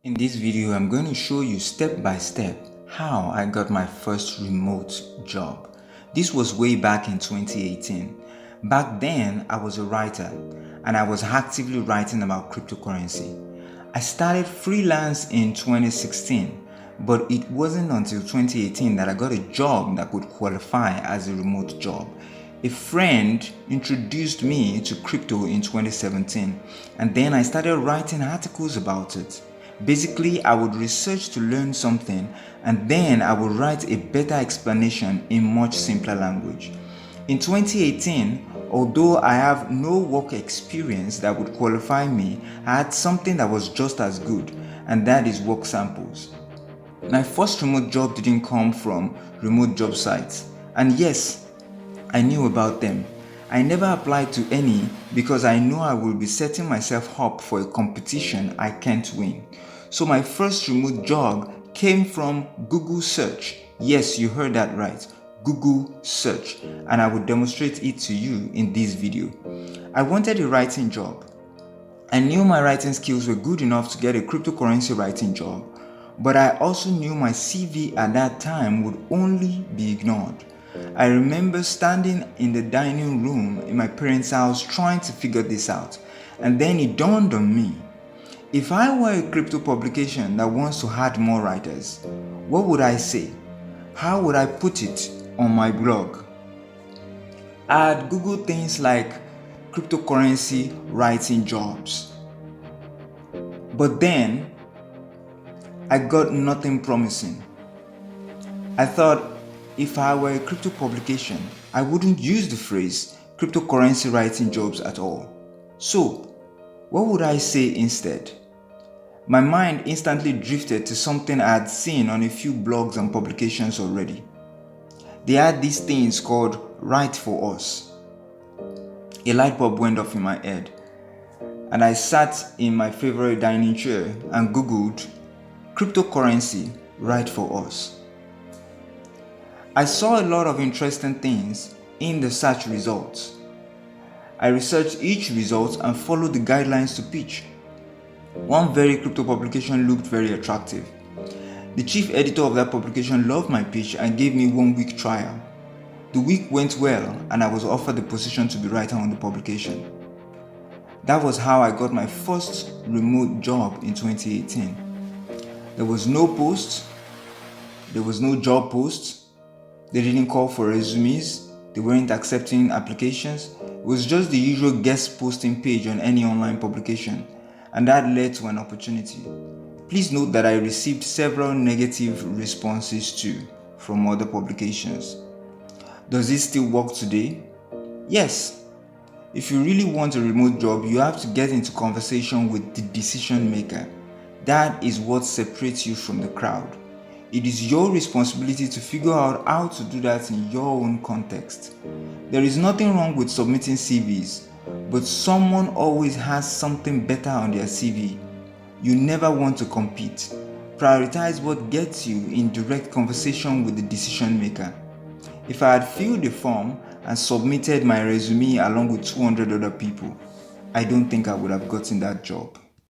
In this video, I'm going to show you step by step how I got my first remote job. This was way back in 2018. Back then, I was a writer and I was actively writing about cryptocurrency. I started freelance in 2016, but it wasn't until 2018 that I got a job that could qualify as a remote job. A friend introduced me to crypto in 2017, and then I started writing articles about it. Basically, I would research to learn something, and then I would write a better explanation in much simpler language. In 2018, although I have no work experience that would qualify me, I had something that was just as good, and that is work samples. My first remote job didn't come from remote job sites, and yes, I knew about them. I never applied to any because I know I will be setting myself up for a competition I can't win. So my first remote job came from Google search. Yes, you heard that right. Google search, and I will demonstrate it to you in this video. I wanted a writing job. I knew my writing skills were good enough to get a cryptocurrency writing job, but I also knew my CV at that time would only be ignored. I remember standing in the dining room in my parents' house trying to figure this out, and then it dawned on me. If I were a crypto publication that wants to add more writers, what would I say? How would I put it on my blog? I'd Google things like cryptocurrency writing jobs. But then I got nothing promising. I thought if I were a crypto publication, I wouldn't use the phrase cryptocurrency writing jobs at all. So, what would I say instead? My mind instantly drifted to something I had seen on a few blogs and publications already. They had these things called Write for Us. A light bulb went off in my head, and I sat in my favorite dining chair and Googled cryptocurrency Write for Us. I saw a lot of interesting things in the search results. I researched each result and followed the guidelines to pitch. One very crypto publication looked very attractive. The chief editor of that publication loved my pitch and gave me 1 week trial. The week went well and I was offered the position to be writer on the publication. That was how I got my first remote job in 2018. There was no post, there was no job post. They didn't call for resumes, they weren't accepting applications. It was just the usual guest posting page on any online publication, and that led to an opportunity. Please note that I received several negative responses too from other publications. Does it still work today? Yes. If you really want a remote job, you have to get into conversation with the decision maker. That is what separates you from the crowd. It is your responsibility to figure out how to do that in your own context. There is nothing wrong with submitting CVs, but someone always has something better on their CV. You never want to compete. Prioritize what gets you in direct conversation with the decision maker. If I had filled the form and submitted my resume along with 200 other people, I don't think I would have gotten that job.